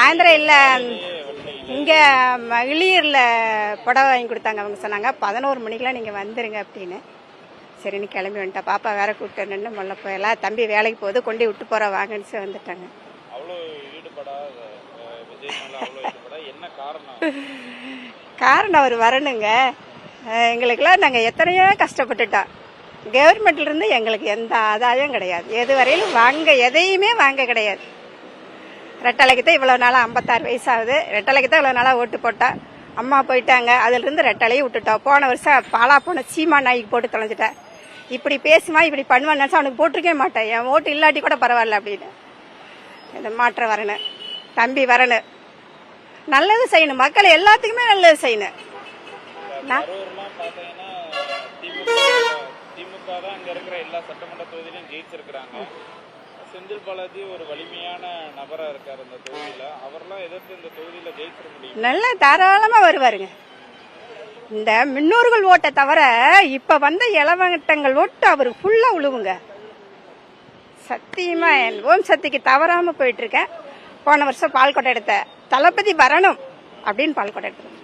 சாயந்தரம் இல்ல இங்க இளியூர்ல புடவை வாங்கி கொடுத்தாங்க. அவங்க சொன்னாங்க 11 மணிக்கெல்லாம் நீங்க வந்துருங்க அப்படின்னு. சரின்னு கிளம்பி வந்துட்டா. பாப்பா வேற கூப்பிட்டு நின்று முல்ல போயெல்லாம் தம்பி வேலைக்கு போகுது கொண்டு விட்டு போற வாங்கன்னு வந்துட்டாங்க. காரணம் அவர் வரணுங்க. எங்களுக்கெல்லாம் நாங்கள் எத்தனையோ கஷ்டப்பட்டுட்டோம். கவர்மெண்ட்ல இருந்து எங்களுக்கு எந்த ஆதாயம் கிடையாது. எது வரையிலும் எதையுமே வாங்க கிடையாது. ரெட்டலைக்கு தான் இவ்வளவு நாளா 56 வயசு ஆகுது. ரெட்டலைக்கு தான் இவ்வளவு நாளா ஓட்டு போட்டா. அம்மா போயிட்டாங்க, அதுல இருந்து ரெட்டலையும் விட்டுட்டோம். போன வருஷம் பாலா போன சீமா நாய்க்கு போட்டு தொலைஞ்சிட்டேன். இப்படி பேசுமா இப்படி பண்ணுவான்னு நினைச்சா அவனுக்கு போட்டிருக்கவே மாட்டேன். என் ஓட்டு இல்லாட்டி கூட பரவாயில்ல அப்படின்னு. இந்த மாற்றம் வரணும், தம்பி வரணும், நல்லது செய்யணும், மக்கள் எல்லாத்துக்குமே நல்லது செய்யணும். செந்தில் பாலாஜி ஒரு வலிமையான நபரா இருக்காரு இந்த தொகுதியில. அவரெல்லாம் எதிர்த்து இந்த தொகுதியில ஜெயிச்சிட முடியும். நல்ல தாராளமா வருவாருங்க. இந்த முன்னோர்கள் ஓட்டை தவிர இப்ப வந்த இளவட்டங்கள் ஓட்டு அவருக்கு ஃபுல்லா உழுவுங்க. சத்தியமா என் ஓம் சக்திக்கு தவறாம போயிட்டு இருக்கேன். போன வருஷம் பால்கோட்டை எடுத்த தளபதி வரணும் அப்படின்னு பால்கோட்டை எடுத்தேன்.